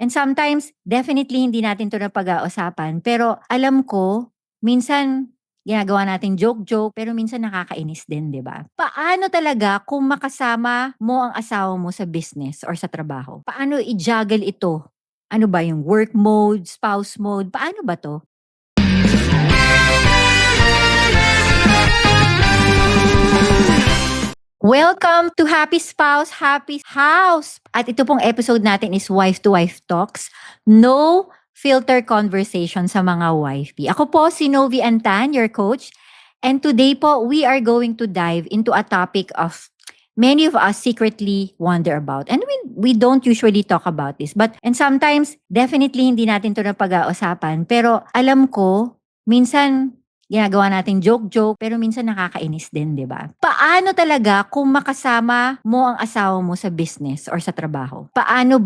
And sometimes, definitely hindi natin 'to napag-uusapan, pero alam ko, minsan ginagawa nating joke-joke, pero minsan nakakainis din, 'di ba? Paano talaga kung makasama mo ang asawa mo sa business or sa trabaho? Paano i-juggle ito? Ano ba yung work mode, spouse mode, paano ba 'to? Welcome to Happy Spouse, Happy House! At ito pong episode natin is Wife to Wife Talks. No filter conversation sa mga wifey. Ako po si Novi Antan, your coach. And today po, we are going to dive into a topic of many of us secretly wonder about. And we don't usually talk about this. And sometimes, definitely hindi natin ito napag-uusapan. Pero alam ko, minsan ginagawa nating joke-joke, pero minsan nakakainis din, 'di ba? Paano talaga kung makasama mo ang asawa mo sa business or sa trabaho? Paano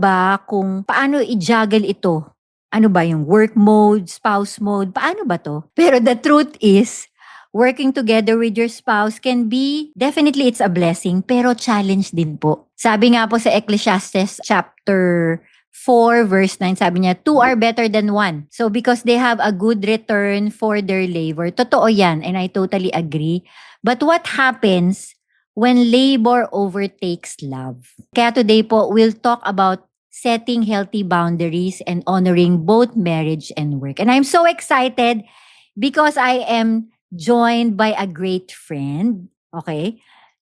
i-juggle ito? Ano ba yung work mode, spouse mode? Paano ba 'to? Pero the truth is, working together with your spouse can be, definitely it's a blessing, pero challenge din po. Sabi nga po sa Ecclesiastes chapter 4 verse 9, sabi niya, 2 are better than 1. So because they have a good return for their labor. Totoo yan, and I totally agree. But what happens when labor overtakes love? Kaya today po, we'll talk about setting healthy boundaries and honoring both marriage and work. And I'm so excited because I am joined by a great friend. Okay?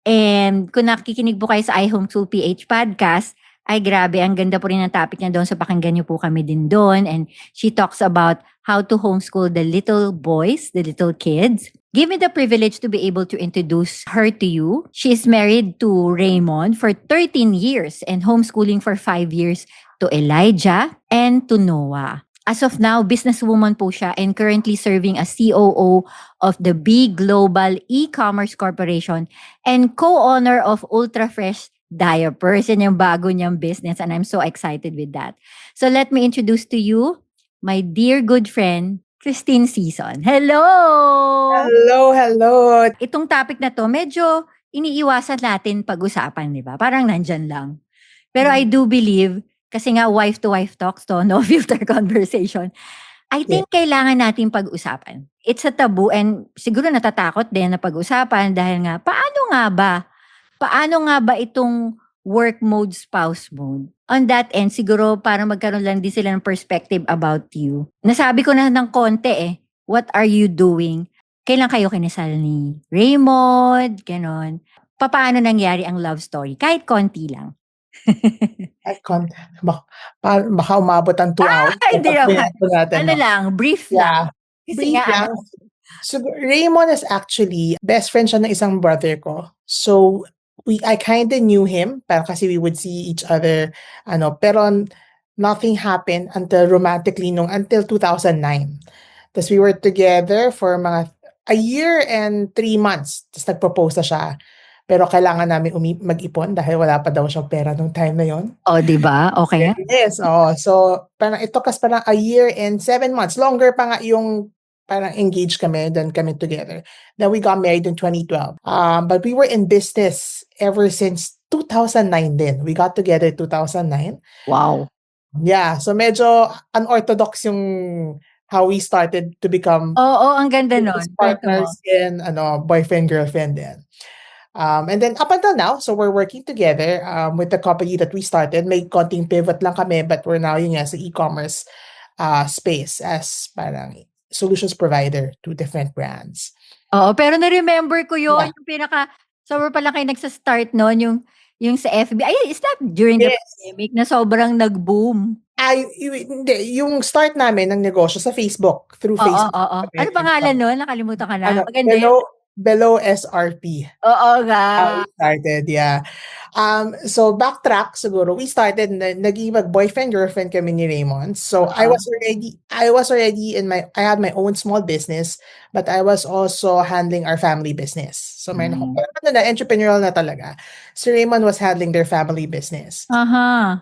And kung nakikinig po kayo sa iHomeschool PH podcast, ay grabe, ang ganda po rin ng topic niya doon. So pakinggan niyo po kami din doon. And she talks about how to homeschool the little boys, the little kids. Give me the privilege to be able to introduce her to you. She is married to Raymond for 13 years and homeschooling for 5 years to Elijah and to Noah. As of now, businesswoman po siya and currently serving as COO of the Big Global E-Commerce Corporation and co-owner of Ultra Fresh Diapers. Yan yung bago niyang business and I'm so excited with that. So let me introduce to you my dear good friend, Christine Season. Hello! Hello! Itong topic na to, medyo iniiwasan natin pag-usapan, di ba? Parang nandyan lang. Pero I do believe, kasi nga wife-to-wife talks to, no filter conversation, I think kailangan natin pag-usapan. It's a taboo and siguro natatakot din na pag-usapan dahil nga, Paano nga ba itong work mode, spouse mode? On that end, siguro parang magkaroon lang din sila ng perspective about you. Nasabi ko na ng konti what are you doing? Kailan kayo kinasal ni Raymond? Ganon. Paano nangyari ang love story? Kahit konti lang. Baka umabot ang 2 hours. Hindi naman. Brief lang. Brief lang. So, Raymond is actually, best friend siya ng isang brother ko. So, I kind of knew him, pero kasi we would see each other, pero nothing happened until 2009. Tapos we were together for a year and 3 months. Tapos nag-propose na siya. Pero kailangan namin mag-ipon dahil wala pa daw siyang pera nung time na yon. Oh, di ba? Okay. Yes. So, parang ito kasi parang a year and 7 months. Longer pa nga yung parang engaged kami, then kami together. Then we got married in 2012. But we were in business ever since 2009 din. We got together 2009. Wow. Yeah. So medyo unorthodox yung how we started to become ang ganda nun. Partners and boyfriend, girlfriend din. And then up until now, so we're working together with the company that we started. May konting pivot lang kami, but we're now yun sa e-commerce space as parang solutions provider to different brands. Oo, pero na-remember ko yun, yung sobrang pala kayo nagsa-start noon, yung sa FB. Ay, is that during the pandemic na sobrang nag-boom? Yung start namin ng negosyo sa Facebook, through Facebook. Oo. Ano pangalan nun? Nakalimutan ka na. Maganda yun. Below SRP. Oo nga. We started, yeah. So backtrack siguro, we started naging mag-boyfriend girlfriend kami ni Raymond. So I was already I had my own small business, but I was also handling our family business. So meron ako entrepreneurial na talaga. Si Raymond was handling their family business.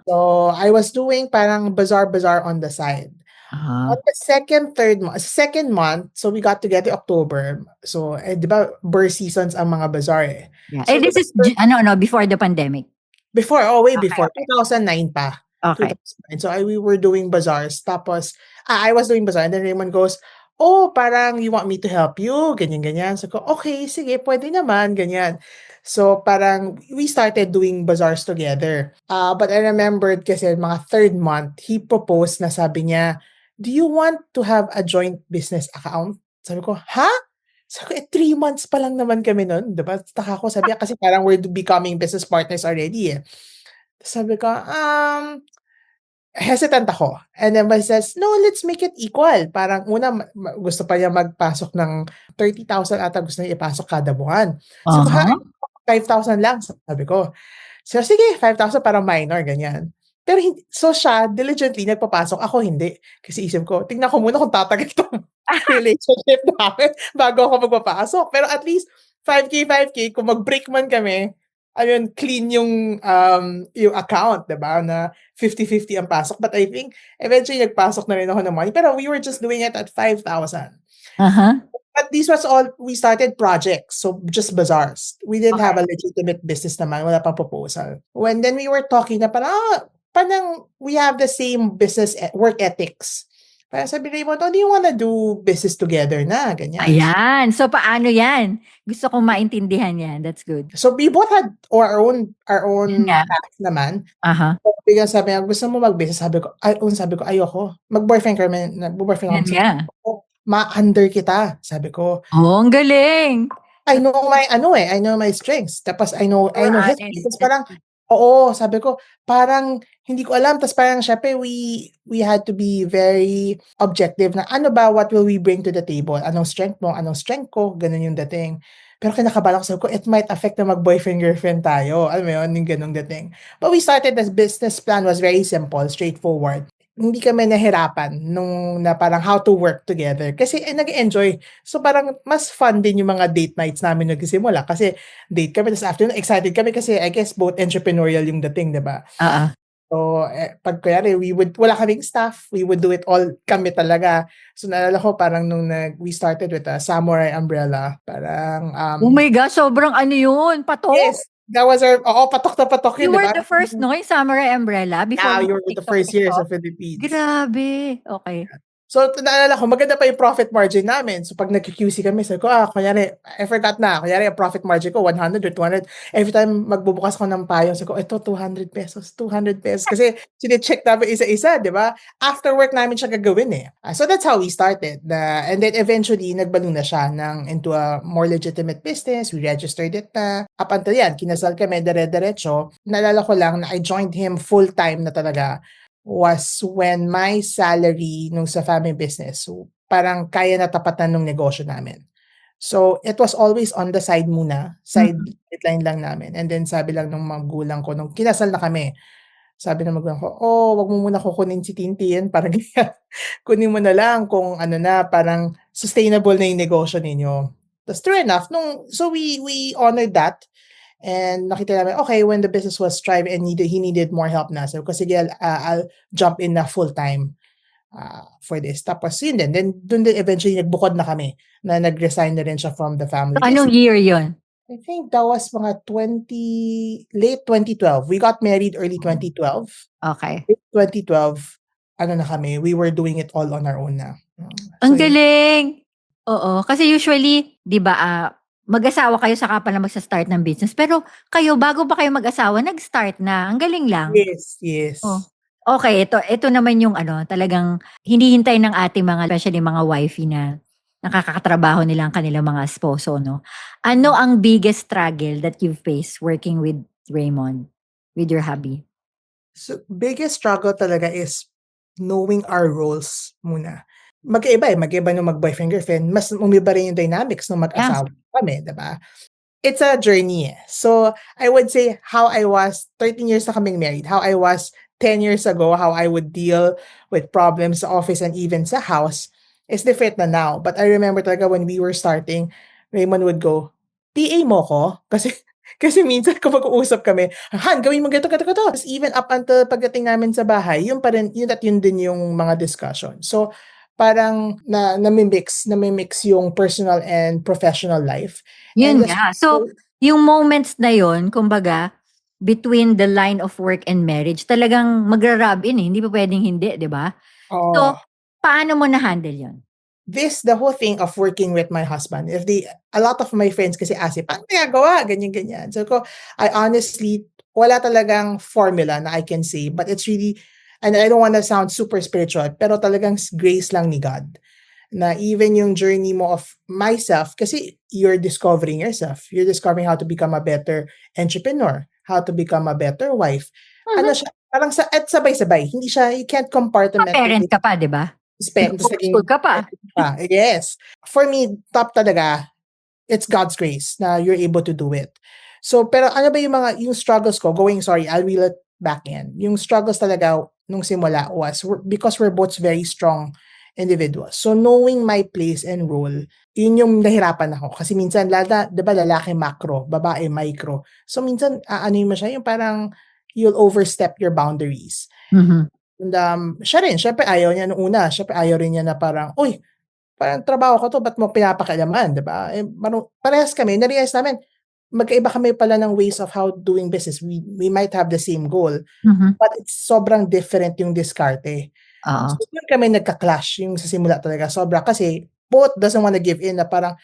So I was doing parang bazaar on the side. On the second month, so we got together October. So, di ba, birth seasons ang mga bazaar Yeah. So this is, before the pandemic? Before, way before. 2009 pa. Okay. 2009. So we were doing bazaars. Tapos, I was doing bazaar. And then Raymond goes, oh, parang you want me to help you? Ganyan-ganyan. So ko, okay, sige, pwede naman. Ganyan. So parang we started doing bazaars together. But I remembered kasi mga third month, he proposed na sabi niya, do you want to have a joint business account? Sabi ko, ha? Sabi ko, 3 months pa lang naman kami nun. Diba? Taka ko, sabi niya, kasi parang we're becoming business partners already eh. Sabi ko, hesitant ako. And then he says, no, let's make it equal. Parang una, gusto pa niya magpasok ng 30,000 ata gusto niya ipasok kada buwan. So, ha, Uh-huh. 5,000 lang, sabi ko. So, sige, 5,000 para minor, ganyan. Pero so siya, diligently nagpapasok. Ako hindi. Kasi isip ko, tingnan ko muna kung tatagal itong relationship namin bago ako magpapasok. Pero at least, 5K, 5K, kung mag-break man kami, ayun, clean yung account, diba? Na 50-50 ang pasok. But I think, eventually, nagpasok na rin ako ng money. Pero we were just doing it at 5,000. Uh-huh. But this was all, we started projects, so just bazaars. We didn't have Okay. a legitimate business naman, wala pang proposal. When then we were talking na parang we have the same business work ethics. Parang sabi ni Raymond, oh, do you wanna do business together na? Ganyan. Ayan. So, paano yan? Gusto kong maintindihan yan. That's good. So we both had our own Yun nga. path naman. Aha. So, biglang sabi niya, gusto mo mag-business? Sabi ko, ayoko. Mag-boyfriend kami, nag-boyfriend Yan ako. nga. Ma-under kita, sabi ko. Oh, ang galing. I know I know my strengths. Tapos I know You're his honest. strengths. Tapos parang, oo, sabi ko, parang hindi ko alam. Tapos parang syempre, we had to be very objective na ano ba, what will we bring to the table? Anong strength mo? Anong strength ko? Ganun yung dating. Pero kinakabahan ko, sabi ko, it might affect na mag-boyfriend-girlfriend tayo. Alam mo yun, yung ganung dating. But we started, this business plan was very simple, straightforward. Hindi kami nahirapan nung na parang how to work together. Kasi nag-enjoy. So parang mas fun din yung mga date nights namin nagsisimula. Kasi date kami, tapos afternoon, excited kami kasi I guess both entrepreneurial yung dating, di ba? Oo. So, pag kaya wala kaming staff, we would do it all kami talaga. So, naalala ko parang nung we started with a samurai umbrella, parang, Oh my gosh, sobrang ano yun? Patok? yes, that was patok na patok You yun, di were ba? the first, no? Yung samurai umbrella before Yeah, you were the first years of Philippines. Grabe. Okay. So, naalala ko, maganda pa yung profit margin namin. So, pag nag-QC kami, sabi ko, kunyari, I forgot na. Kunyari, ang profit margin ko, 100 or 200. Every time magbubukas ko ng payong, sabi ko, ito, 200 pesos, 200 pesos. Kasi, sine-check namin isa-isa, di ba? After work namin siya gagawin eh. So, that's how we started. And then, eventually, nagbalong na siya into a more legitimate business. We registered it na. Up until yan, kinasal kami, dire-diretso. Naalala ko lang na I joined him full-time na talaga was when my salary nung sa family business, so parang kaya na tapatan ng negosyo namin. So, it was always on the side muna, sideline lang namin. And then sabi lang ng magulang ko, nung kinasal na kami, sabi ng magulang ko, wag mo muna kukunin si Tintin, parang ganyan. Kunin mo na lang kung ano na, parang sustainable na yung negosyo ninyo. That's true enough. So we honored that. And nakita namin, okay, when the business was thriving and he needed more help na. So, kasi I'll jump in na full-time for this. Tapos yun din. Then, dun din eventually nagbukod na kami na nag-resign na rin siya from the family So, anong business. year yun? I think that was mga late 2012. We got married early 2012. Okay. Late 2012, ano na kami, we were doing it all on our own na. Ang So, galing! Oo. Kasi usually, di ba, mag-asawa kayo saka pala magsa-start ng business. Pero kayo, bago pa kayo mag-asawa, nag-start na. Ang galing lang. yes. Oh. Okay, ito naman yung talagang hinihintay ng ating mga, especially mga wifey na nakakatrabaho nila ang kanilang mga esposo, no? Ano ang biggest struggle that you've faced working with Raymond, with your hubby? So, biggest struggle talaga is knowing our roles muna. Mag-iba nung mag-boyfriend-girlfriend, mas umiba rin yung dynamics nung Yeah. mag-asawa kami, diba? It's a journey eh. So, I would say how I was 13 years na kaming married, how I was 10 years ago, how I would deal with problems sa office and even sa house is different na now. But I remember talaga when we were starting, Raymond would go, PA mo ko? Kasi minsan kung mag-uusap kami, Han, gawin mo ganito. Tapos even up until pagdating namin sa bahay, yun pa rin, yun din yung mga discussion. So, parang namimix yung personal and professional life. Yun And nga. So, yung moments na yun, kumbaga, between the line of work and marriage, talagang magra-rub in eh. Hindi pa pwedeng hindi, di ba? So, Oh, paano mo na-handle yun? the whole thing of working with my husband, a lot of my friends kasi ask, paano ginagawa? Ganyan, ganyan. So, I honestly, wala talagang formula na I can say, but it's really, and I don't want to sound super spiritual, pero talagang grace lang ni God. Na even yung journey mo of myself, kasi you're discovering yourself. You're discovering how to become a better entrepreneur, how to become a better wife. Ano siya, parang at sabay-sabay. Hindi siya, you can't Parent compartmentalize. ka pa, di ba? Tapos Nag-homeschool ka pa. yes. For me, top talaga, it's God's grace na you're able to do it. So, pero ano ba yung struggles ko, I'll reel it back in. Yung struggles talaga nung simula was, because we're both very strong individuals. So, knowing my place and role, yun yung nahirapan ako. Kasi minsan, di ba, lalaki macro, babae micro. So, minsan, ano mo siya, yung parang, you'll overstep your boundaries. Mhm. And siya rin, syempre ayaw niya nung una, syempre ayaw rin niya na parang, uy, parang trabaho ko to, ba't mo pinapakialaman, 'di ba? Eh, parehas kami, na-realize namin, magkaiba kami pala ng ways of how doing business. We might have the same goal, Mhm. but it's sobrang different yung diskarte. Oo. So, doon kami nagka-clash yung sa simula talaga, sobra. Kasi both doesn't wanna give in na parang,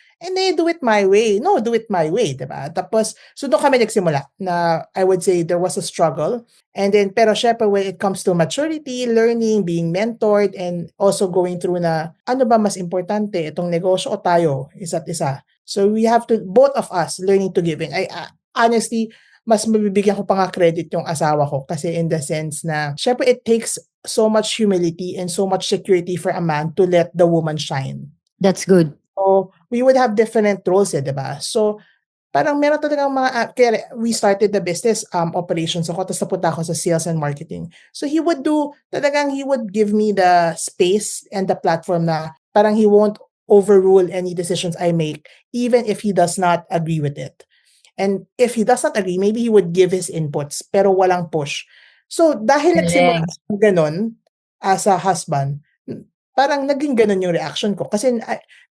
do it my way. No, do it my way, 'di ba? Tapos, so doon kami nagsimula na I would say there was a struggle. And then, pero syempre when it comes to maturity, learning, being mentored, and also going through na, ano ba mas importante, itong negosyo o tayo, isa't isa. So we have to, both of us, learning to give in. Honestly, mas mabibigyan ko pa nga credit yung asawa ko kasi in the sense na, syempre it takes so much humility and so much security for a man to let the woman shine. That's good. So, we would have different roles di ba? So, parang meron talagang kaya we started the business operations ako, tapos napunta ako sa sales and marketing. So, he would give me the space and the platform na parang he won't overrule any decisions I make, even if he does not agree with it. And if he does not agree, maybe he would give his inputs, pero walang push. So, dahil nagsimula Galing. ng ganun, as a husband, parang naging ganun yung reaction ko. Kasi,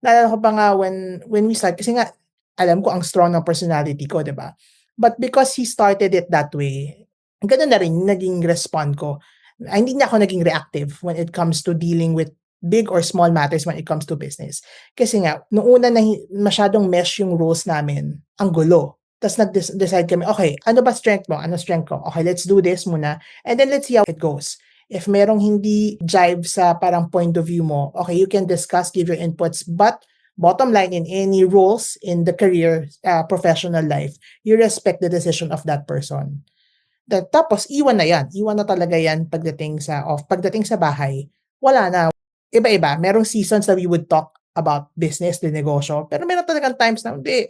naalala ko pa nga when we start, kasi nga, alam ko ang strong ng personality ko, di ba? But because he started it that way, ganun na rin naging respond ko. Hindi na ako naging reactive when it comes to dealing with big or small matters when it comes to business. Kasi nga, noong una na masyadong mesh yung roles namin, ang gulo. Tapos nag-decide kami, okay, ano ba strength mo? Ano strength ko? Okay, let's do this muna. And then let's see how it goes. If merong hindi jive sa parang point of view mo, okay, you can discuss, give your inputs, but bottom line, in any roles in the career, professional life, you respect the decision of that person. Tapos, iwan na yan. Iwan na talaga yan pagdating sa bahay. Wala na. Iba-iba. Merong seasons na we would talk about business, the negosyo. Pero meron talagang times na, hindi.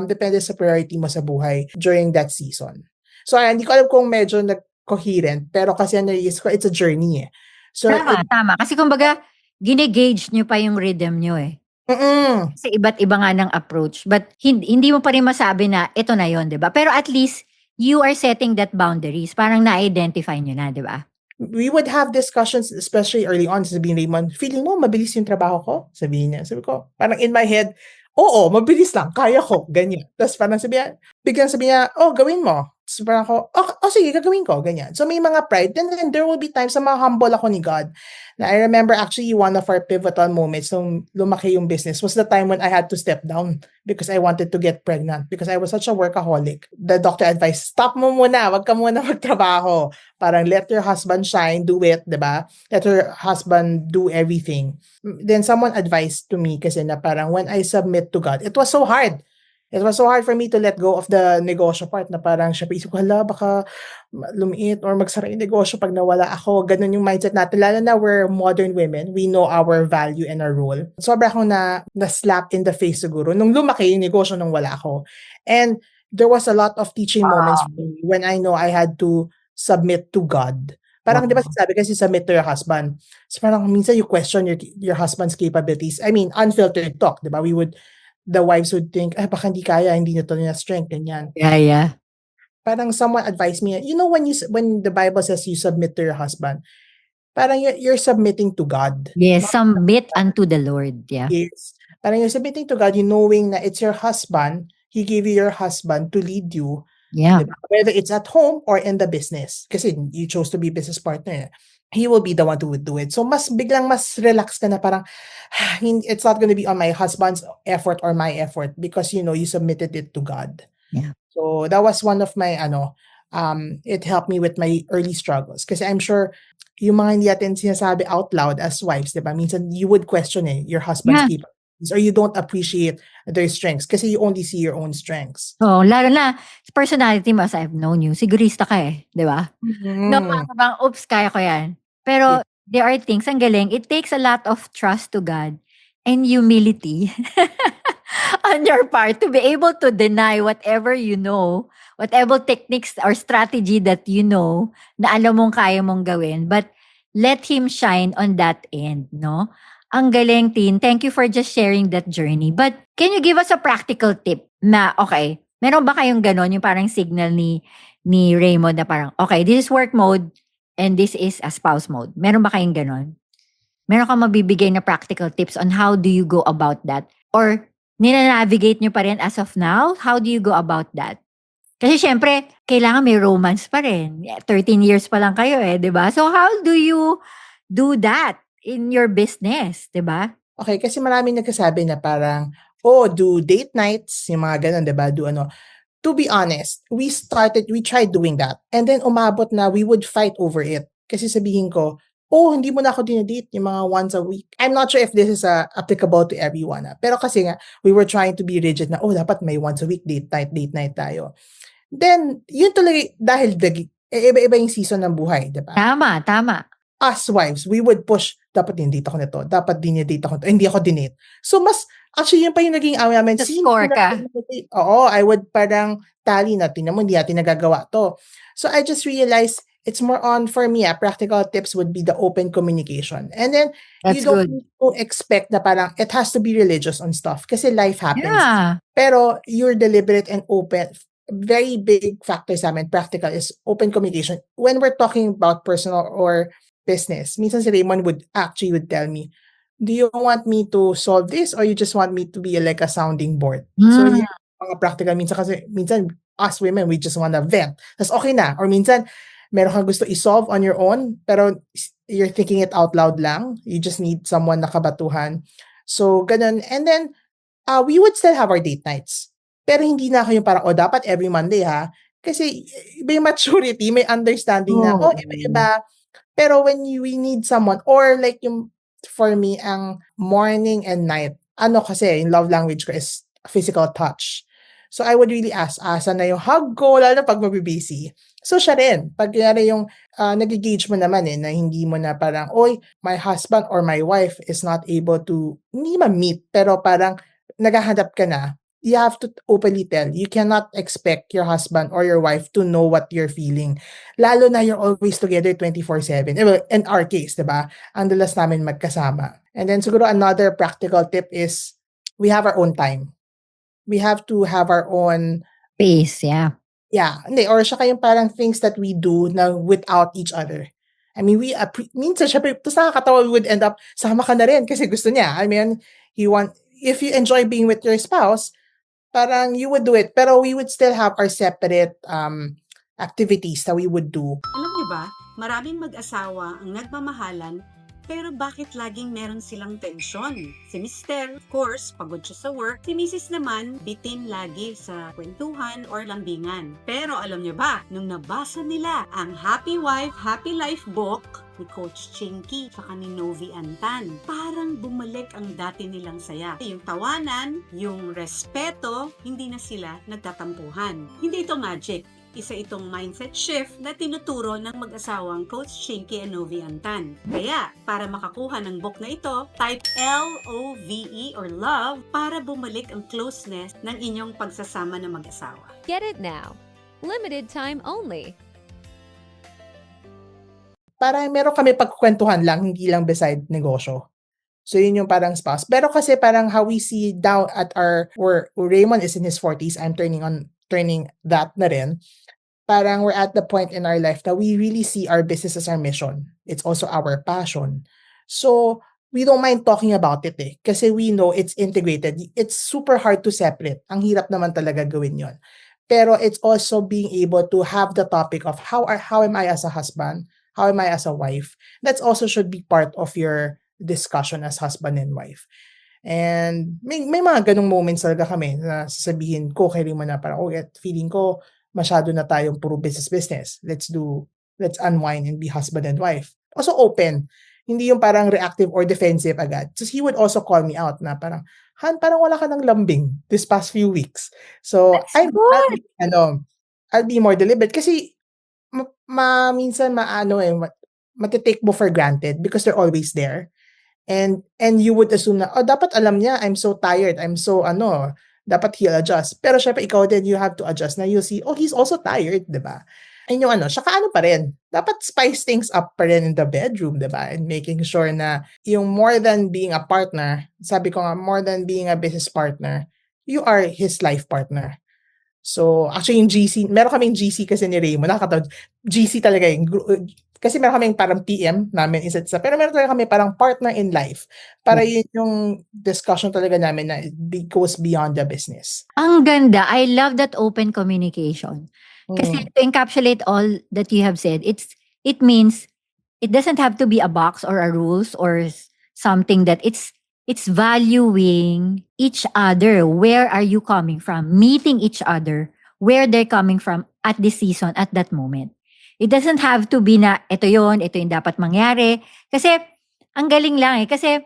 Depende sa priority mo sa buhay during that season. So, hindi ko alam kung medyo coherent, pero kasi it's a journey eh. So, Tama. Kasi kumbaga, gine-gauge nyo pa yung rhythm nyo eh. Kasi iba't iba nga ng approach. But hindi mo pa rin masabi na ito na yon, di ba? Pero at least, you are setting that boundaries. Parang na-identify nyo na, di ba? We would have discussions, especially early on, sabihin Raymond, feeling mo mabilis yung trabaho ko? Sabihin niya. Sabi ko, parang in my head, oo, mabilis lang, kaya ko, ganyan. Tapos parang biglang sabi niya, gawin mo. Tapos parang ako, sige, gagawin ko, ganyan. So may mga pride. Then there will be times na humble ako ni God. Na I remember actually one of our pivotal moments nung lumaki yung business was the time when I had to step down because I wanted to get pregnant because I was such a workaholic. The doctor advised, stop mo muna, wag ka muna magtrabaho. Parang let your husband shine, do it, diba? Let your husband do everything. Then someone advised to me kasi na parang when I submit to God, it was so hard. It was so hard for me to let go of the negosyo part na parang syempre isip ko, baka lumiit or magsara yung negosyo pag nawala ako. Ganun yung mindset natin. Lalo na we're modern women. We know our value and our role. Sobra akong na-slap in the face siguro nung lumaki yung negosyo nung wala ako. And there was a lot of teaching moments for me when I know I had to submit to God. Parang, di ba sabi kasi submit to your husband. So parang minsan you question your husband's capabilities. I mean, unfiltered talk, di ba? The wives would think, baka hindi kaya, hindi nito na strength, ganyan. Yeah. Parang someone advised me, when the Bible says you submit to your husband, parang you're submitting to God. Yes, submit unto the Lord. Yeah. Yes. Parang you're submitting to God, you knowing na it's your husband, He gave you your husband to lead you. Yeah. Diba? Whether it's at home or in the business. Kasi you chose to be business partner. He will be the one who would do it. So biglang mas relax ka na parang it's not going to be on my husband's effort or my effort because you submitted it to God. Yeah. So that was one of my it helped me with my early struggles kasi I'm sure yung mga hindi natin sinasabi out loud as wives, 'di ba? Minsan you would question your husband's Yeah. capabilities or you don't appreciate their strengths kasi you only see your own strengths. Oo, lalo na sa personality mo, as I've known you, sigurista ka, 'di ba? No, Mm. parang bang, "Oops, kaya ko 'yan." Pero there are things ang galing, it takes a lot of trust to God and humility on your part to be able to deny whatever you know, whatever techniques or strategy that you know na alam mong kaya mong gawin, but let Him shine on that end, no? Ang galing, Tin. Thank you for just sharing that journey. But can you give us a practical tip na, okay, meron ba kayong ganon, yung parang signal ni Raymond na parang, okay, this is work mode and this is a spouse mode. Meron ba kayong ganon? Meron kang mabibigay na practical tips on how do you go about that? Or nina-navigate nyo pa rin as of now? How do you go about that? Kasi syempre, kailangan may romance pa rin. 13 years pa lang kayo di ba? So how do you do that in your business, di ba? Okay, kasi maraming nagsasabi na parang, do date nights, yung mga ganun, 'di ba? Do ano. To be honest, we tried doing that. And then umabot na we would fight over it. Kasi sabihin ko, hindi mo na ako dinedate yung mga once a week. I'm not sure if this is applicable to everyone. Pero kasi nga, we were trying to be rigid na, dapat may once a week date night tayo. Then, yun tuloy, dahil iba-iba yung season ng buhay, di ba? Tama. As wives, we would push, dapat dinedate ako nito, dapat dinedate ako nito, hindi ako dinate. So, actually, yun pa yung naging away namin. Score ka. Oo, I would parang tally na, tingnan mo, hindi natin nagagawa to. So, I just realized, it's more on, for me, practical tips would be the open communication. And then, you don't need to expect na parang, it has to be religious on stuff. Kasi life happens. Yeah. Pero, you're deliberate and open. Very big factor sa amin, practical, is open communication. When we're talking about personal or business, minsan si Raymond would tell me, do you want me to solve this or you just want me to be like a sounding board? So, yung mga practical, minsan us women, we just wanna vent. Tapos okay na. Or minsan, meron kang gusto i-solve on your own, pero you're thinking it out loud lang. You just need someone na kabatuhan. So, ganun. And then, we would still have our date nights. Pero hindi na ako yung parang, dapat every Monday ha. Kasi may maturity, may understanding na, iba-iba. Pero when we need someone, or like for me, ang morning and night, kasi, yung love language ko is physical touch. So I would really ask, asa na yung hug ko, lalo pag mabibusy. So siya rin, pag yari yung nag-gauge mo naman na hindi mo na parang, my husband or my wife is not able to, hindi ma-meet, pero parang naghahanap ka na, you have to openly tell. You cannot expect your husband or your wife to know what you're feeling. Lalo na you're always together 24/7. In our case, diba? Ang dalas namin magkasama. And then siguro another practical tip is we have our own time. We have to have our own pace, yeah. Yeah. Hindi, or siya kayong parang things that we do na without each other. I mean, minsan siya, tapos nakakatawa, we would end up, sama ka na rin kasi gusto niya. I mean, if you enjoy being with your spouse, parang you would do it, pero we would still have our separate activities that we would do. Alam niyo ba, maraming mag-asawa ang nagmamahalan, pero bakit laging meron silang tensyon? Si Mr., of course, pagod siya sa work. Si Mrs. naman, bitin lagi sa kwentuhan or lambingan. Pero alam niyo ba, nung nabasa nila ang Happy Wife, Happy Life book ni Coach Chinky saka ni Novi Antan, parang bumalik ang dati nilang saya. Yung tawanan, yung respeto, hindi na sila nagtatampuhan. Hindi ito magic. Isa itong mindset shift na tinuturo ng mag-asawang Coach Chinky and Novi Antan. Kaya, para makakuha ng book na ito, type LOVE or love para bumalik ang closeness ng inyong pagsasama na mag-asawa. Get it now. Limited time only. Parang meron kami pagkukwentuhan lang, hindi lang beside negosyo. So, yun yung parang spouse. Pero kasi parang how we see down at where Raymond is in his 40s, I'm turning that na rin. Parang we're at the point in our life that we really see our business as our mission. It's also our passion. So, we don't mind talking about it kasi we know it's integrated. It's super hard to separate. Ang hirap naman talaga gawin yon. Pero it's also being able to have the topic of how am I as a husband? How am I as a wife? That's also should be part of your discussion as husband and wife. And may mga ganong moments talaga kami na sasabihin ko kay Remo na parang, feeling ko masyado na tayong puro business. Let's unwind and be husband and wife. Also open. Hindi yung parang reactive or defensive agad. So he would also call me out na parang, Han, parang wala ka ng lambing this past few weeks. So That's good. I'll be more deliberate kasi minsan matitake mo for granted because they're always there. And you would assume na, dapat alam niya, I'm so tired, dapat he'll adjust. Pero syempre, ikaw din, you have to adjust na you see, he's also tired, di ba? And yung saka pa rin, dapat spice things up pa rin in the bedroom, di ba? And making sure na yung more than being a partner, sabi ko nga, more than being a business partner, you are his life partner. So, actually yung GC, meron kaming GC kasi ni Raymond, nakakatawa, GC talaga yung, kasi meron kaming parang PM namin isa't isa, pero meron talaga kami parang partner in life. Para yun yung discussion talaga namin na goes beyond the business. Ang ganda. I love that open communication. Kasi to encapsulate all that you have said, it means it doesn't have to be a box or a rules or something that it's valuing each other. Where are you coming from? Meeting each other, where they're coming from at this season, at that moment. It doesn't have to be na ito yung dapat mangyari. Kasi ang galing lang kasi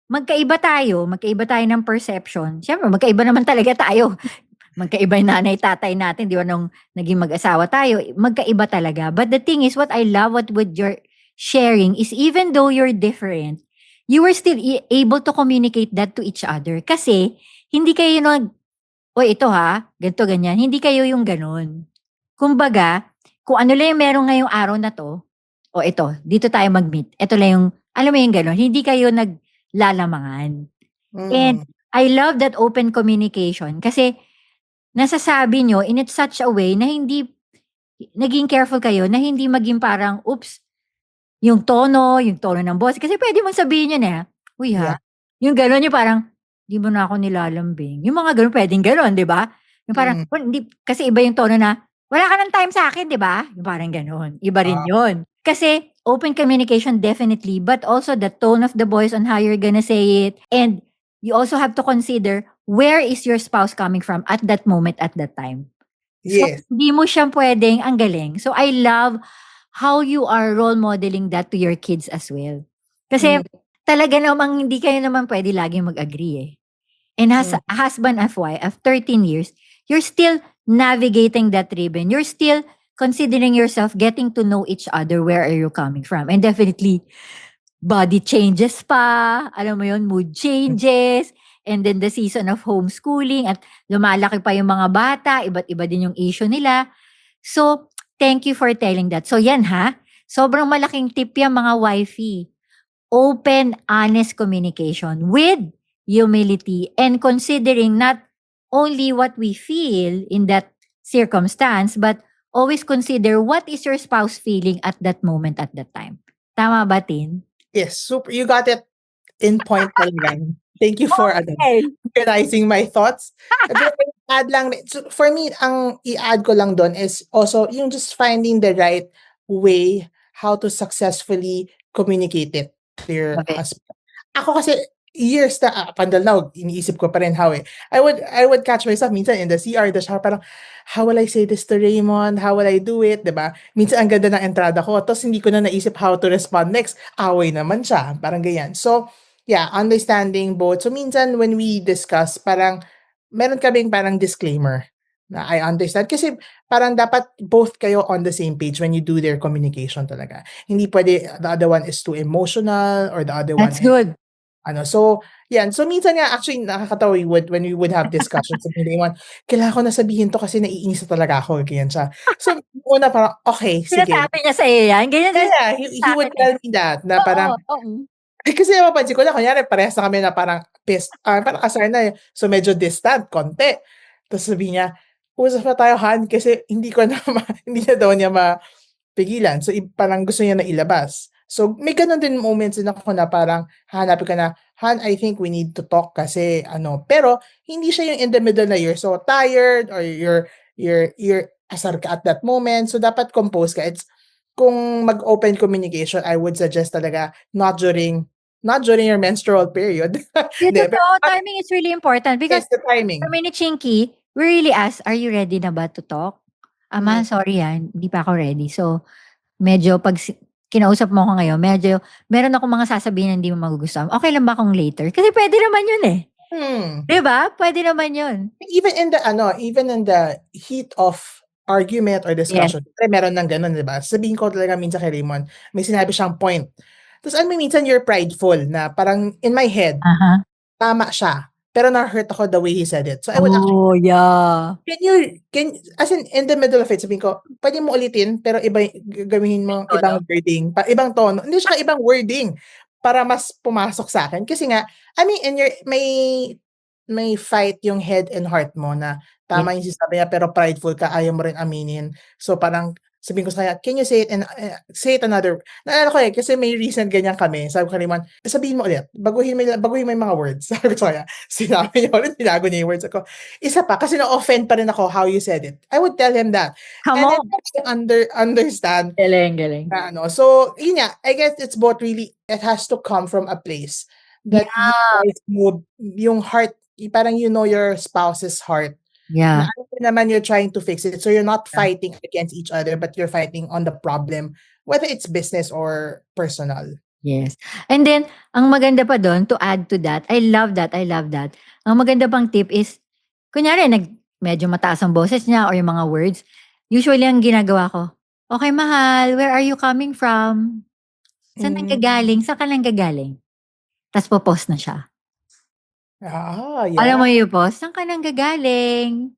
magkaiba tayo ng perception. Siyempre, magkaiba naman talaga tayo. Magkaiba yung nanay, tatay natin, di ba, nung naging mag-asawa tayo, magkaiba talaga. But the thing is, what I love what you're sharing is even though you're different, you were still able to communicate that to each other. Kasi, hindi kayo ito ganito, ganyan. Hindi kayo yung ganun. Kumbaga, kung ano lang yung meron ngayong araw na to, ito, dito tayo mag-meet. Ito lang yung, alam mo yung ganun, hindi kayo naglalamangan. And I love that open communication kasi nasasabi nyo in such a way na hindi, naging careful kayo na hindi maging parang, oops, yung tono ng boss. Kasi pwede mong sabihin yun uy yung gano'n yung parang, di mo na ako nilalambing. Yung mga gano'n, pwedeng gano'n, di ba? Yung parang, hindi, kasi iba yung tono na, wala ka ng time sa akin, di ba? Yung parang gano'n. Iba rin yun. Kasi, open communication definitely, but also the tone of the voice on how you're gonna say it. And you also have to consider, where is your spouse coming from at that moment, at that time? Yes. So, hindi mo siya pwedeng, ang galing. So, I love how you are role modeling that to your kids as well. Kasi, talaga namang hindi kayo naman pwede laging mag-agree And as a husband and wife, of 13 years, you're still navigating that ribbon. You're still considering yourself, getting to know each other, where are you coming from. And definitely, body changes pa, alam mo yun, mood changes, and then the season of homeschooling, at lumalaki pa yung mga bata, iba't iba din yung issue nila. So, thank you for telling that. So, yan sobrang malaking tip yan mga wifey. Open, honest communication with humility and considering not only what we feel in that circumstance, but always consider what is your spouse feeling at that moment, at that time. Tama ba, Tin? Yes, super. You got it in point talaga. Thank you for organizing my thoughts. Add lang, so for me, ang i-add ko lang doon is also yung just finding the right way how to successfully communicate it to your husband. Ako kasi, years na, pandal na, iniisip ko pa rin how I would catch myself minsan in the CR, parang, how will I say this to Raymond? How will I do it? Diba? Minsan ang ganda ng entrada ko, tapos hindi ko na naisip how to respond next. Away naman siya. Parang ganyan. So, yeah, understanding both. So, minsan when we discuss, parang, meron kaming parang disclaimer na I understand. Kasi parang dapat both kayo on the same page when you do their communication talaga. Hindi pwede, the other one is too emotional or the other one That's good. So, yan. So, minsan nga, actually, nakakatawa when we would have discussions, kailangan ko na sabihin to kasi naiinis na talaga ako. Ganyan siya. So, una parang, okay, sige. Sinasabi niya sa'yo yan? Ganyan din. Yeah, he would tell me that, na parang, kasi mapansin ko na, kunyari, parehas na kami na parang pissed, parang kasar na so medyo distant, konti. Tapos sabi niya, usap na tayo, Han, kasi hindi na daw niya mapigilan. So, parang gusto niya na ilabas. So, may ganun din moments din ako na parang hanapin ka na, Han, I think we need to talk kasi pero hindi siya yung in the middle na you're so tired or you're asar ka at that moment. So dapat compose ka. It's kung mag-open communication, I would suggest talaga not during your menstrual period. Yung Hindi, pero totoo, timing is really important because yes, the timing. kami ni Chinky, we really ask, "Are you ready na ba to talk?" "Mahal, sorry hindi pa ako ready." So, medyo 'pag kinausap mo ako ngayon, medyo meron akong mga sasabihin na hindi mo magugustuhan. Okey lang ba kung later? Kasi puwede naman yun, eh. Hmm. 'Di ba? Puwede naman yun. Even in the heat of argument or Yes. discussion, siyempre meron ng gano'n, 'di ba? Sasabihin ko talaga minsan kay Raymond, may sinabi siyang point. Tapos alam mo minsan you're prideful na parang in my head, tama siya, pero na-hurt ako the way he said it. So I would actually, Oh, yeah. as in the middle of it, sabihin ko, "Puwede mo ulitin pero gawin mo Tono? ibang wording, ibang tono." Hindi tsaka ibang wording para mas pumasok sa'kin. Kasi nga, I mean, may fight yung head and heart mo na Yes. tama yung sinasabi niya pero prideful ka, ayaw mo rin aminin. So parang sabihin ko sa kanya, "Can you say it another." Naalala ko, kasi may recent ganyan kami. Sabi ko kay Raymond, "Sabihin mo ulit, baguhin mo yung mga words." Sabi ko sa kanya. Sinabi niya ulit, binago niya yung words. Ako, isa pa, kasi na-offend pa rin ako how you said it. I would tell him that. Come And then on. he understand Galing. na ano. So, yun nga, I guess it's both really, it has to come from a place that you guys move, yung heart, parang you know your spouse's heart. Na Yeah. alam mo naman you're trying to fix it. So you're not fighting against each other, but you're fighting on the problem, whether it's business or personal. Yes. And then, ang maganda pa dun, to add to that, I love that. Ang maganda pang tip is, kunyari, medyo mataas ang boses niya or yung mga words, usually ang ginagawa ko, "Okay, mahal, where are you coming from? Saan Hmm. nanggagaling? Saan ka nanggagaling?" Tas po-pause na siya. Alam mo Yeah. yung pause, "Saan ka nanggagaling?"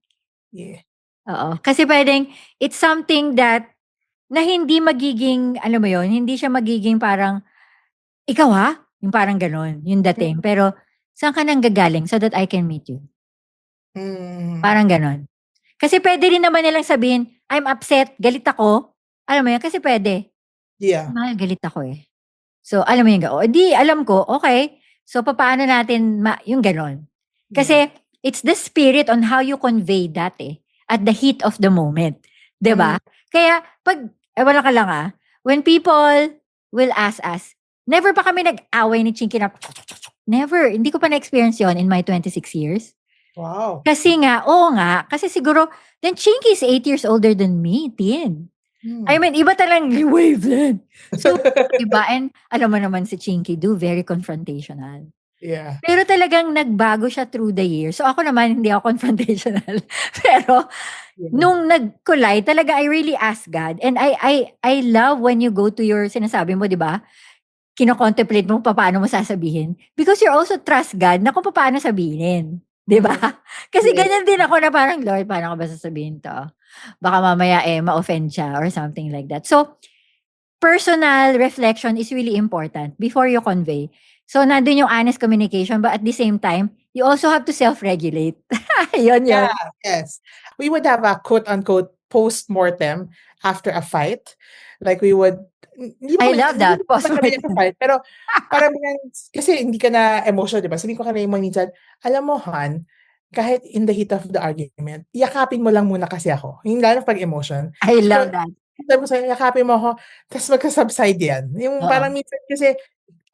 Yeah. Oo. Kasi puwedeng it's something that na hindi magiging, alam mo yun, hindi siya magiging parang, "Ikaw, yung parang gano'n, yung dating. Pero, "Saan ka nanggagaling so that I can meet you?" Parang gano'n. Kasi puwede rin naman nilang sabihin, "I'm upset, galit ako." Alam mo yun, kasi puwede. Yeah. "Mahal, galit ako, eh." So, alam mo yung o di alam ko, okey. So, papaano natin yung gano'n. Kasi it's the spirit on how you convey that, at the heat of the moment, 'di ba? Kaya 'pag ewan ka lang, when people will ask us, never pa kami nag-away ni Chinky na never, hindi ko pa na-experience 'yon in my 26 years. Wow. Kasi nga, oo nga, kasi siguro then Chinky is 8 years older than me, Tin. I mean, iba talagang wavelength. So, iba, and alam mo naman si Chinky Do, very confrontational. Yeah. Pero talagang nagbago siya through the years. So, ako naman hindi ako confrontational. Pero nung nag-collide, talaga I really ask God, and I love when you go to your sinasabi mo, 'di ba? Kino-contemplate mo papaano mo sasabihin because you also trust God na kung papaano sabihin, 'di ba? Kasi Yes. ganyan din ako na parang, "Lord, paano ko ba sasabihin 'to? Baka mamaya, ma-offend siya," or something like that. So, personal reflection is really important before you convey. So, nandun yung honest communication, but at the same time, you also have to self-regulate. Yun. Yeah, yes. We would have a quote-unquote post-mortem after a fight. Like we would, I love that, hindi naman kami post-mortem. nagfa-fight, pero parang kasi hindi ka na emotional, 'di ba? Sabihin ko kay Raymond minsan, "Alam mo, Han, kahit in the heat of the argument, yakapin mo lang muna kasi ako." Yung lalo 'pag emotion. I So, love that. sabi ko sa'yo, yakapin mo ako, ta's magka-subside yan. Yung Oo. parang minsan kasi,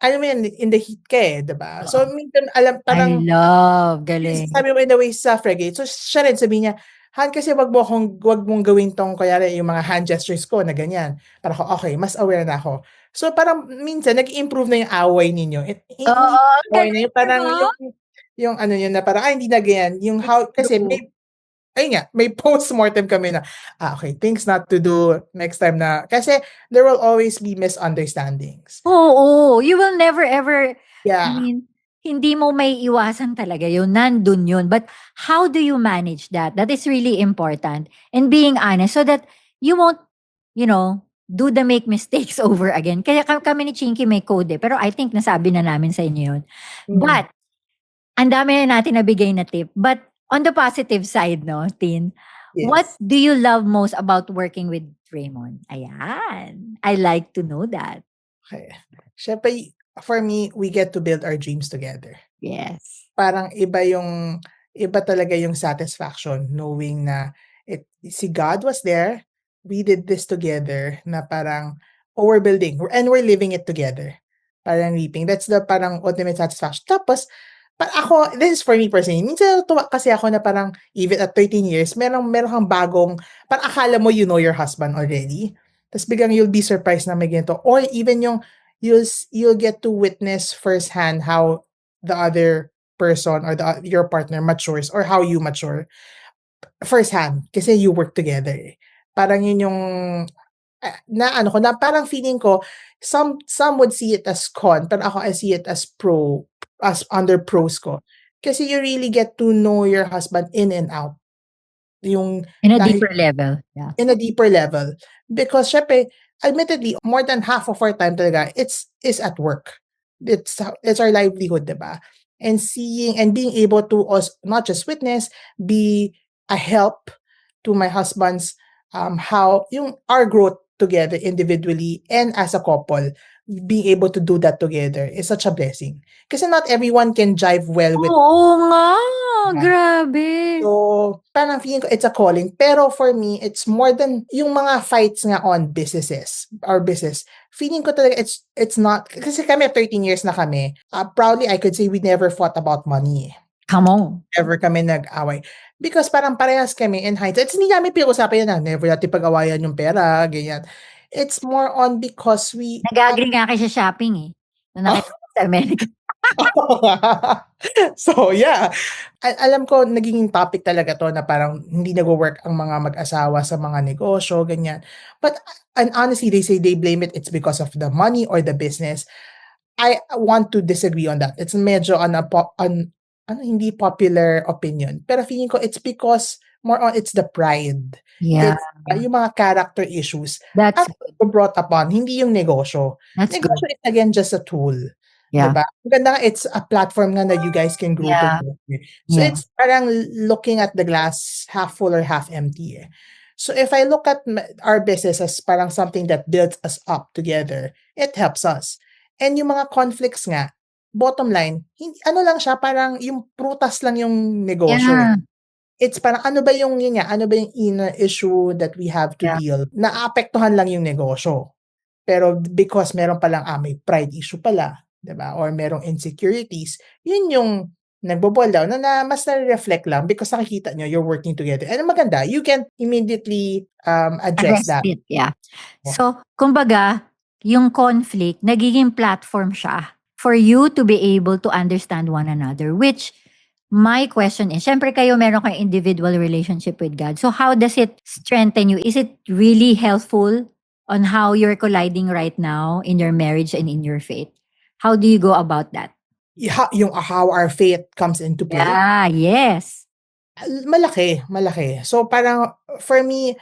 alam mo yan, in the heat ka, 'di ba? So, Oo. minsan I parang love, galing. sabi mo in the way self-regulate. So, siya rin sabihin niya, "Han, kasi wag mong gawin 'tong kunyari yung mga hand gestures ko na ganyan." Parang ako, okay, mas aware na ako. So, parang minsan nag-i-improve na yung away ninyo. Hindi Oo, away na galing, yung parang 'di ba? yung ano yun na parang, hindi na ganyan. Yung It's how, kasi true. ayun nga, may postmortem kami na, okay, things not to do next time na, kasi there will always be misunderstandings. Oo, you will never ever, I Yeah. mean, hindi mo maiiwasan talaga yun, nandun yun. But how do you manage that? That is really important. And being honest so that you won't, do the make mistakes over again. Kaya kami ni Chinky may code, pero I think nasabi na namin sa inyo yun. But, ang dami na natin nabigay na tip. But on the positive side, no, Tin, what Yes. do you love most about working with Raymond? Ayan. I like to know that. Okay. Siyempre, for me, we get to build our dreams together. Yes. Parang iba talaga yung satisfaction knowing na Si God was there. We did this together na parang, oh, we're building and we're living it together. Parang reaping. That's the parang ultimate satisfaction. Tapos, ako, this is for me personally. Minsan natutuwa kasi ako na parang even at 13 years, meron kang bagong, parang akala mo you know your husband already. Tapos biglang you'll be surprised na may ganito. Or even yung you'll get to witness firsthand how the other person or your partner matures or how you mature firsthand kasi you work together. Parang yun yung na ano ko na parang feeling ko some would see it as con pero ako I see it as pro as under pros ko. Kasi you really get to know your husband in and out. Yung In a dahil deeper level. Yeah. in a deeper level. Because syempre, admittedly, more than half of our time talaga, is at work. It's our livelihood, diba? And seeing and being able to also not just witness, be a help to my husband's how yung our growth together individually and as a couple, being able to do that together is such a blessing. Kasi not everyone can jive well with Oo nga. Yeah. Grabe. So, parang feeling ko it's a calling. Pero for me, it's more than yung mga fights nga on businesses or business. Feeling ko talaga it's not, kasi kami 13 years na kami. Proudly, I could say we never fought about money. Come on. Never kami nag-away. Because parang parehas kami in hindsight. Hindi namin pinag-usapan yan na never natin pag-awayan yung pera, ganyan. It's more on because we... Nag-agree nga kayo sa shopping eh. Nung nakita ko sa America. So, yeah. Alam ko, naging topic talaga to na parang hindi nag-work ang mga mag-asawa sa mga negosyo, ganyan. But, and honestly, they say they blame it's because of the money or the business. I want to disagree on that. It's medyo hindi popular opinion. Pero feeling ko, it's because more on it's the pride. Yeah. It's yung mga character issues. That's Brought upon, hindi yung negosyo. good. Negosyo is again just a tool. Yeah. Diba? Maganda nga, it's a platform nga na you guys can grow Yeah. together. So Yeah. it's parang looking at the glass half full or half empty. So if I look at our business as parang something that builds us up together, it helps us. And yung mga conflicts nga, bottom line, ano lang siya, parang yung prutas lang yung negosyo. Yeah. It's parang ano ba yung inner issue that we have to Yeah. deal? Naapektuhan lang yung negosyo. Pero because meron palang may pride issue pala, 'di ba? Or merong insecurities, yun yung nagbo-boil down na mas na-reflect lang because nakikita nyo you're working together. And maganda, you can immediately address that. it. Yeah. Yeah. So, kumbaga, yung conflict, nagiging platform siya for you to be able to understand one another, which my question is, syempre kayo meron kayong individual relationship with God. So how does it strengthen you? Is it really helpful on how you're colliding right now in your marriage and in your faith? How do you go about that? Yung how our faith comes into play. Yeah, yes. Malaki. So parang for me,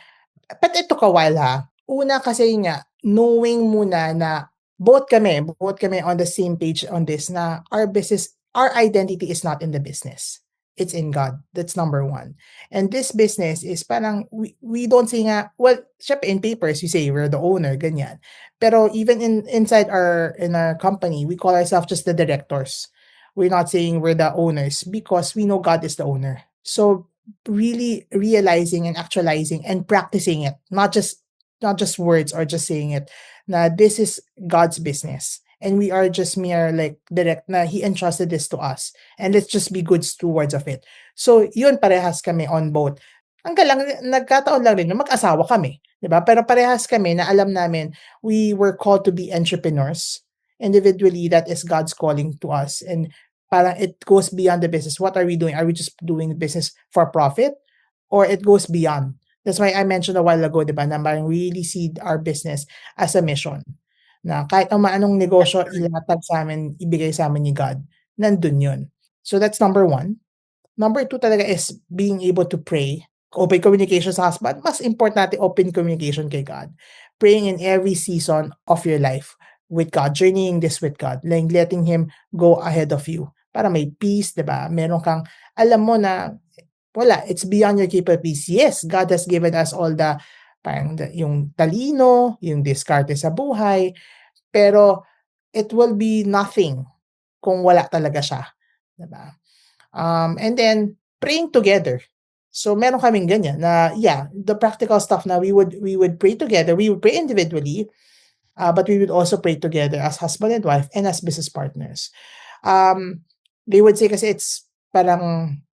but it took a while ha. Una kasi nga, knowing muna na both kami on the same page on this na our identity is not in the business. It's in God. That's number one. And this business is parang, we don't say nga, well, syempre in papers, you say we're the owner, ganyan. Pero even inside in our company, we call ourselves just the directors. We're not saying we're the owners because we know God is the owner. So really realizing and actualizing and practicing it, not just words or just saying it, na this is God's business. And we are just mere like direct na He entrusted this to us. And let's just be good stewards of it. So, yun, parehas kami on both. Hanggang lang, nagkataon lang rin, mag-asawa kami. Diba? Pero parehas kami na alam namin, we were called to be entrepreneurs. Individually, that is God's calling to us. And parang it goes beyond the business. What are we doing? Are we just doing business for profit? Or it goes beyond? That's why I mentioned a while ago, diba, na parang really see our business as a mission. Na kahit anong negosyo ilatag sa amin, ibigay sa amin ni God, nandun yun. So that's number one. Number two talaga is being able to pray. Open communication sa husband. Mas important natin open communication kay God. Praying in every season of your life with God. Journeying this with God. Like letting Him go ahead of you. Para may peace, diba? Meron kang, alam mo na, wala, it's beyond your capabilities. Yes, God has given us all the parang yung talino, yung diskarte sa buhay, pero it will be nothing kung wala talaga siya. Diba? And then, praying together. So meron kaming ganyan na the practical stuff na we would pray together. We would pray individually, but we would also pray together as husband and wife and as business partners. They would say kasi it's parang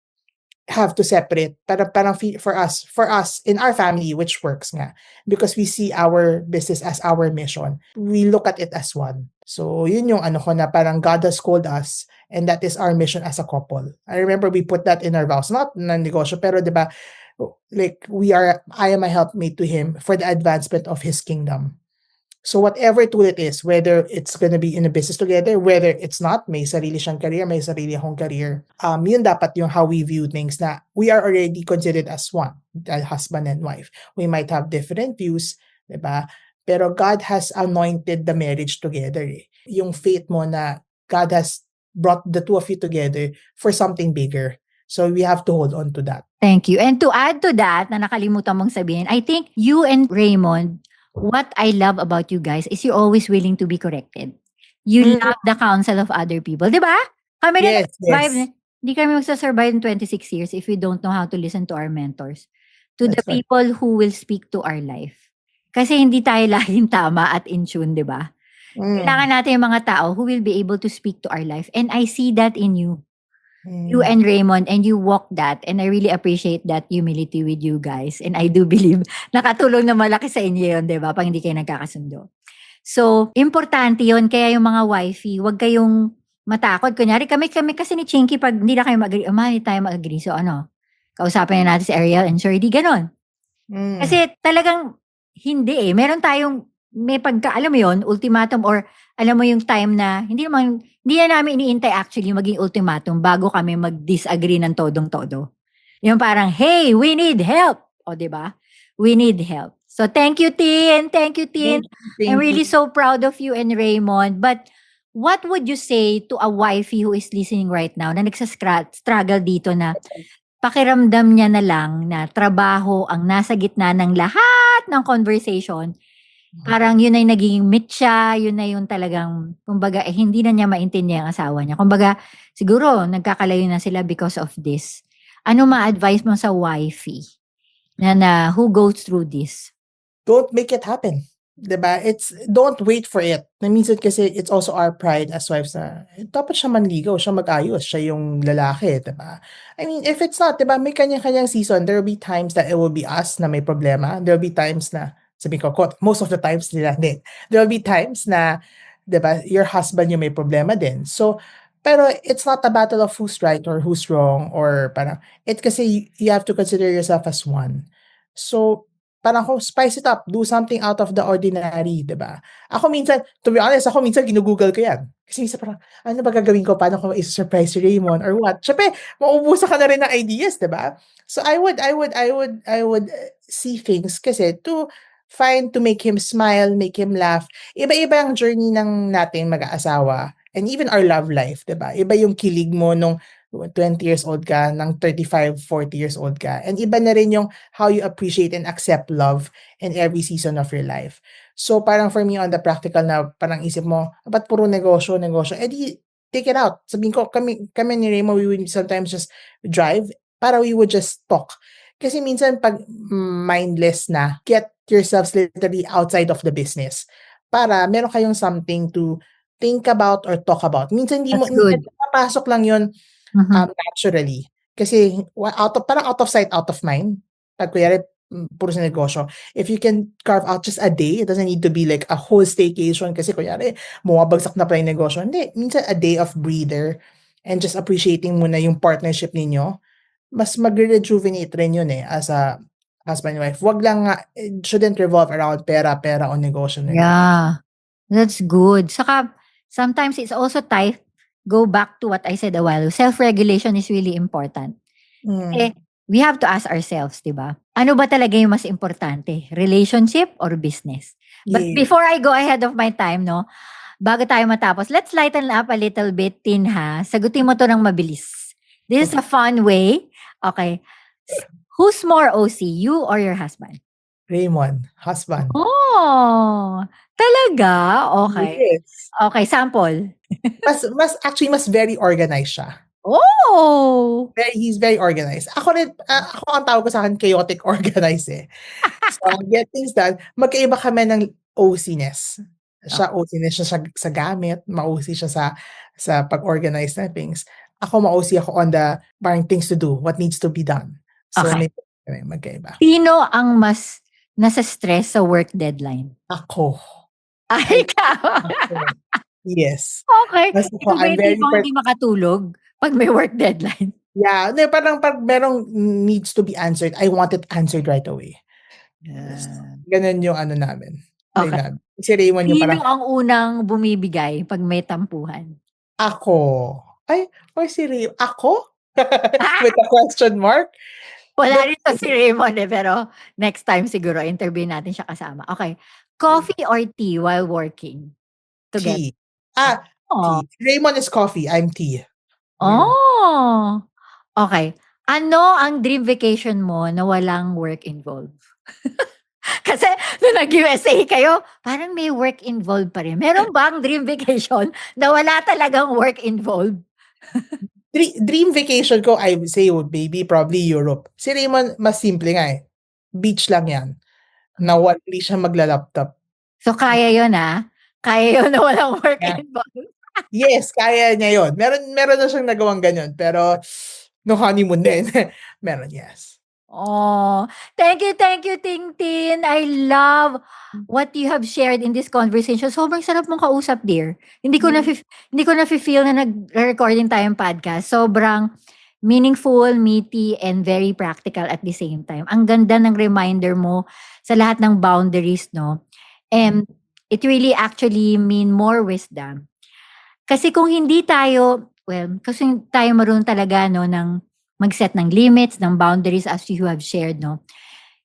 have to separate parang for us in our family, which works nga, because we see our business as our mission. We look at it as one. So yun yung ano ko na parang God has called us, and that is our mission as a couple. I remember we put that in our vows, not na negosyo, pero diba, like I am a helpmate to him for the advancement of his kingdom. So whatever tool it is, whether it's gonna be in a business together, whether it's not, may sarili siyang career, may sarili akong career, yun dapat yung how we view things, na we are already considered as one, husband and wife. We might have different views, diba? Pero God has anointed the marriage together. Yung faith mo na God has brought the two of you together for something bigger. So we have to hold on to that. Thank you. And to add to that, na nakalimutan mong sabihin, I think you and Raymond, what I love about you guys is you're always willing to be corrected. You love the counsel of other people. Diba? Kami rin nag-survive. Hindi kami magsasurvive in 26 years if we don't know how to listen to our mentors. To the people who will speak to our life. Kasi hindi tayo laging tama at in tune, diba? Kailangan natin yung mga tao who will be able to speak to our life. And I see that in you. You and Raymond, and you walk that, and I really appreciate that humility with you guys, and I do believe nakatulong na malaki sa inyo yun, diba, pag hindi kayo nagkakasundo. So, importante yun, kaya yung mga wifey, wag kayong matakot. Kunyari, kami kasi ni Chinky, pag hindi na kayo mag-agree, hindi tayo mag-agree, so kausapin na natin si Ariel and Shirley, ganon. Kasi talagang, hindi meron tayong, may alam mo yun, ultimatum, or alam mo yung time na, hindi na namin iniintay actually maging ultimatum bago kami mag-disagree ng todong-todo. Yung parang, hey, we need help. O, diba? We need help. So, thank you, Tin. Thank you, Tin. I'm really so proud of you and Raymond. But, what would you say to a wifey who is listening right now na nagsastruggle dito na pakiramdam niya na lang na trabaho ang nasa gitna ng lahat ng conversation? Parang yun ay naging mitya, yun na yung talagang, kumbaga, hindi na niya maintindihan ang asawa niya. Kumbaga, siguro, nagkakalayo na sila because of this. Ano ma-advise mo sa wifey na who goes through this? Don't make it happen. Diba? Don't wait for it. Na minsan kasi it's also our pride as wives na dapat siya manligaw, siya mag-ayos, siya yung lalaki, diba? I mean, if it's not, diba, may kanya-kanyang season. There will be times that it will be us na may problema. There will be times na sabi ko, most of the times nila din. There will be times na, diba, your husband yung may problema din. So, pero it's not a battle of who's right or who's wrong, or parang, kasi you have to consider yourself as one. So, parang spice it up, do something out of the ordinary, diba? Ako minsan, to be honest, ginugoogle ko yan. Kasi minsan parang, ano ba gagawin ko? Paano ko i-surprise si Raymond or what? Siyempre, mauubusan ka na rin ng ideas, diba? So, I would see things kasi to make him smile, make him laugh. Iba-iba ang journey ng nating mag-aasawa, and even our love life, diba? Iba yung kilig mo nung 20 years old ka, ng 35, 40 years old ka. And iba na rin yung how you appreciate and accept love in every season of your life. So parang for me on the practical na parang isip mo, ba't puro negosyo, di take it out. Sabihin ko, kami ni Raymond, we would sometimes just drive para we would just talk. Kasi minsan pag mindless na, get yourselves literally outside of the business para meron kayong something to think about or talk about. Minsan hindi papasok lang yun naturally. Kasi parang out of sight, out of mind. Pag kuyari, puro sa negosyo. If you can carve out just a day, it doesn't need to be like a whole staycation kasi kuyari, bumabagsak na pala yung negosyo. Hindi, minsan a day of breather and just appreciating muna yung partnership ninyo, mas mag-rejuvenate rin yun as a husband and wife. Wag lang it shouldn't revolve around pera o negosyo. Yeah, that's good. Saka, sometimes it's also go back to what I said a while ago. Self-regulation is really important. We have to ask ourselves, diba? Ano ba talaga yung mas importante? Relationship or business? But before I go ahead of my time, bago tayo matapos, let's lighten up a little bit, Tin, ha? Sagutin mo to ng mabilis. This is a fun way. Okay. Who's more OC, you or your husband? Raymond, husband. Oh, talaga? Okay. Yes. Okay, sample. Mas very organized siya. Oh! He's very organized. Ako rin, ako ang tawag ko sa akin chaotic organized eh. So, get things done. Magkaiba kami ng OC-ness. Siya OC-ness siya sa gamit, ma-OC siya sa pag-organize ng things. Ako ma-OC ako on the parang things to do, what needs to be done. So, Okay. may magkaiba. Sino ang mas nasa stress sa work deadline? Ako. Ay, ikaw. Yes. Okay. Mas Ito ako, ba I'm yung very tipong hindi makatulog pag may work deadline? Yeah, no, parang pag merong needs to be answered, I want it answered right away. Ganun yung ano namin. Okay. Namin. Si Raymond yung Sino parang, ang unang bumibigay pag may tampuhan? ako. Ay, or si Ray, ako? With a question mark? Wala rin to si Raymond pero next time siguro interview natin siya kasama. Okay. Coffee or tea while working together? Tea. Ah, Oh. tea. Raymond is coffee, I'm tea. Oh. Okay. Ano ang dream vacation mo na walang work involved? Kasi nung nag-USA kayo, parang may work involved pa rin. Meron bang dream vacation na wala talagang work involved? Dream vacation ko, I would say, maybe probably Europe. Si Raymond, mas simple nga eh. Beach lang yan. Na hindi siya magla-laptop. So kaya yun Kaya yun na walang work Yeah. involved. Yes, kaya niya yun. Meron na siyang nagawang ganyan. Pero, no honeymoon din. Meron, yes. Oh, thank you, Tintin. I love what you have shared in this conversation. Sobrang sarap mong kausap, dear. Hindi ko na feel na nag-recording tayong podcast. Sobrang meaningful, meaty, and very practical at the same time. Ang ganda ng reminder mo sa lahat ng boundaries, no? And it really actually mean more wisdom. Kasi kung hindi tayo, kasi tayo marunong talaga, no, ng mag-set ng limits, ng boundaries as you have shared, no?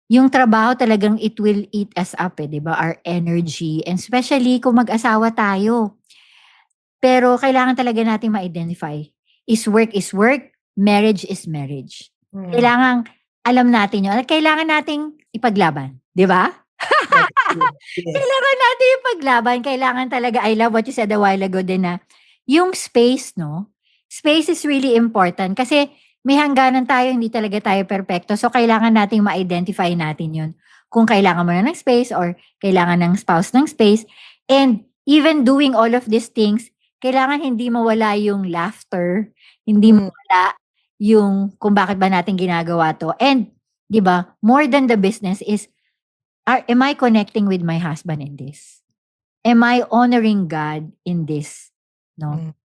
Yung trabaho talagang it will eat us up, di ba? Our energy. And especially kung mag-asawa tayo. Pero kailangan talaga natin ma-identify. Is work, marriage is marriage. Kailangan alam natin yun. At kailangan nating ipaglaban. Di ba? Kailangan natin ipaglaban. Kailangan talaga, I love what you said a while ago din na, yung space, no? Space is really important. Kasi, may hangganan tayo, hindi talaga tayo perfecto. So, kailangan nating ma-identify natin yun. Kung kailangan mo na ng space or kailangan ng spouse ng space. And even doing all of these things, kailangan hindi mawala yung laughter. Hindi mawala yung kung bakit ba natin ginagawa to. And, di ba, more than the business is, am I connecting with my husband in this? Am I honoring God in this? No?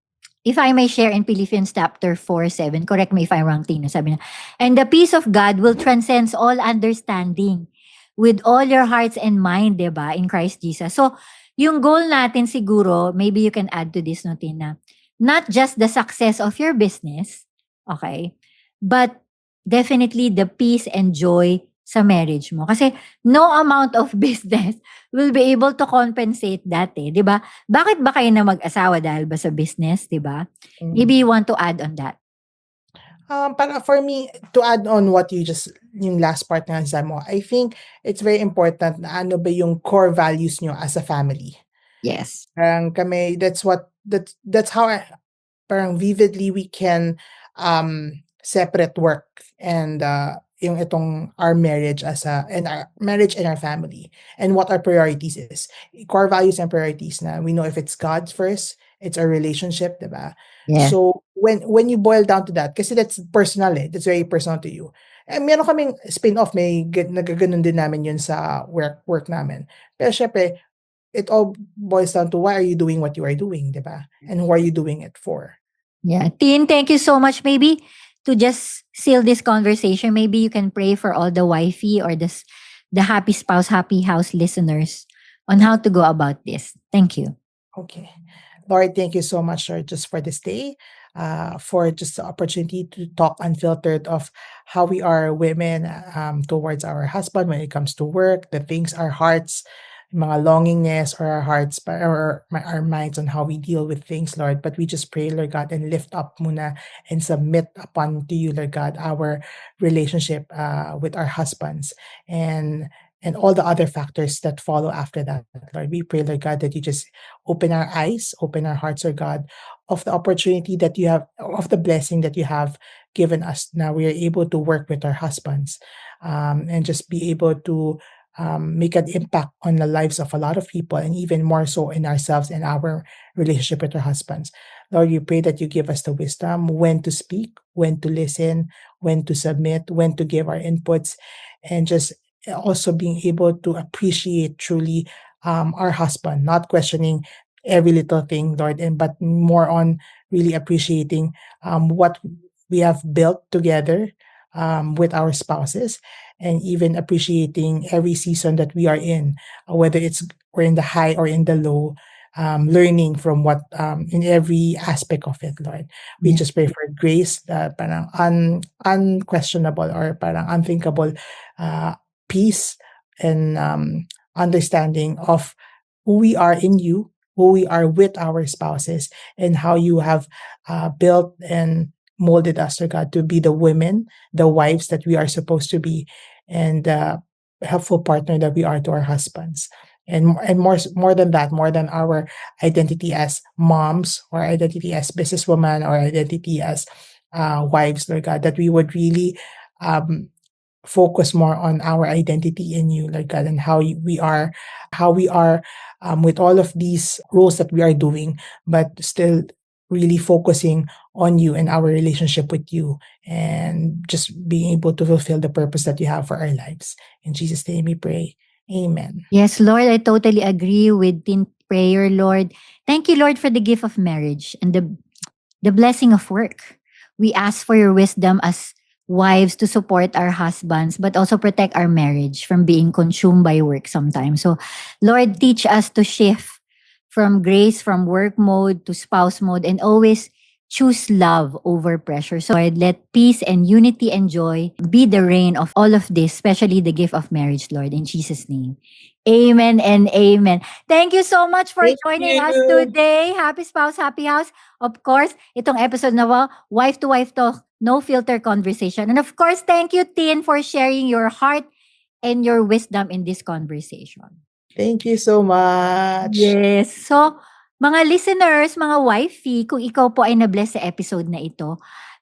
If I may share in Philippians chapter 4:7, correct me if I'm wrong, Tina, sabi na, and the peace of God will transcend all understanding with all your hearts and mind, diba, in Christ Jesus. So, yung goal natin siguro, maybe you can add to this, no, Tina, not just the success of your business, okay, but definitely the peace and joy sa marriage mo. Kasi no amount of business will be able to compensate that eh. Di ba? Bakit ba kayo na mag-asawa dahil ba sa business? Di ba? Maybe you want to add on that. Para for me, to add on what you just, yung last part nga sa mo, I think it's very important na ano ba yung core values nyo as a family. Yes. Parang kami, that's how parang vividly we can separate work and yung itong our marriage and our marriage and our family and what our priorities is. Core values and priorities na we know if it's God's first, it's our relationship, diba? Yeah. So when you boil down to that, kasi that's personal that's very personal to you. And meron kaming spin-off, may nagaganon din namin yun sa work namin. Pero syempre, it all boils down to why are you doing what you are doing, diba? And who are you doing it for? Yeah. Tin, thank you so much. Maybe to just seal this conversation, maybe you can pray for all the wifey or the happy spouse, happy house listeners on how to go about this. Thank you. Okay. Lord, thank you so much, Lord, just for this day, for just the opportunity to talk unfiltered of how we are women towards our husband when it comes to work, the things, our hearts, mga longingness or our hearts or our minds on how we deal with things, Lord. But we just pray, Lord God, and lift up muna and submit upon to you, Lord God, our relationship with our husbands and all the other factors that follow after that, Lord. We pray, Lord God, that you just open our eyes, open our hearts, Lord God, of the opportunity that you have, of the blessing that you have given us. Now we are able to work with our husbands, and just be able to make an impact on the lives of a lot of people, and even more so in ourselves and our relationship with our husbands. Lord, we pray that you give us the wisdom when to speak, when to listen, when to submit, when to give our inputs, and just also being able to appreciate truly our husband, not questioning every little thing, Lord, and but more on really appreciating what we have built together with our spouses, and even appreciating every season that we are in, whether it's we're in the high or in the low, learning from what in every aspect of it, Lord. We Yes. just pray for grace, parang unquestionable or parang unthinkable peace and understanding of who we are in you, who we are with our spouses, and how you have built and molded us, to God, to be the women, the wives that we are supposed to be, and helpful partner that we are to our husbands. And more than that, more than our identity as moms, or identity as businesswomen, or identity as wives, Lord God, that we would really um, focus more on our identity in you, Lord God, and how we are with all of these roles that we are doing, but still really focusing on you and our relationship with you, and just being able to fulfill the purpose that you have for our lives. In Jesus' name we pray. Amen. Yes, Lord, I totally agree with teen prayer, Lord. Thank you, Lord, for the gift of marriage and the blessing of work. We ask for your wisdom as wives to support our husbands, but also protect our marriage from being consumed by work sometimes. So, Lord, teach us to shift from grace, from work mode to spouse mode, and always choose love over pressure. So, Lord, let peace and unity and joy be the reign of all of this, especially the gift of marriage, Lord, in Jesus' name. Amen and amen. Thank you so much for Thank joining us you. today. Happy spouse, happy house. Of course, itong episode na wife to wife talk, no filter conversation. And of course, thank you, Tin, for sharing your heart and your wisdom in this conversation. Thank you so much. Yes. So, mga listeners, mga wifey, kung ikaw po ay na-bless sa episode na ito,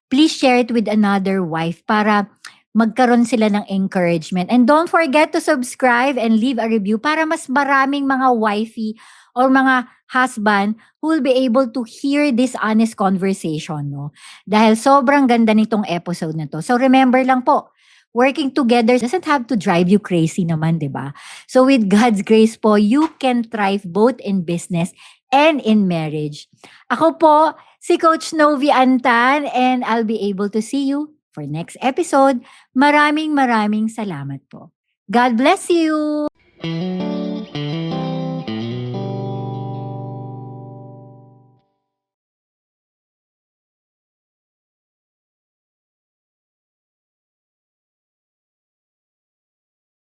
please share it with another wife para magkaroon sila ng encouragement. And don't forget to subscribe and leave a review para mas maraming mga wifey or mga husband who will be able to hear this honest conversation, no? Dahil sobrang ganda nitong episode na to. So remember lang po, working together doesn't have to drive you crazy naman, di ba? So with God's grace po, you can thrive both in business and in marriage. Ako po, si Coach Novi Antan, and I'll be able to see you for next episode. Maraming salamat po. God bless you!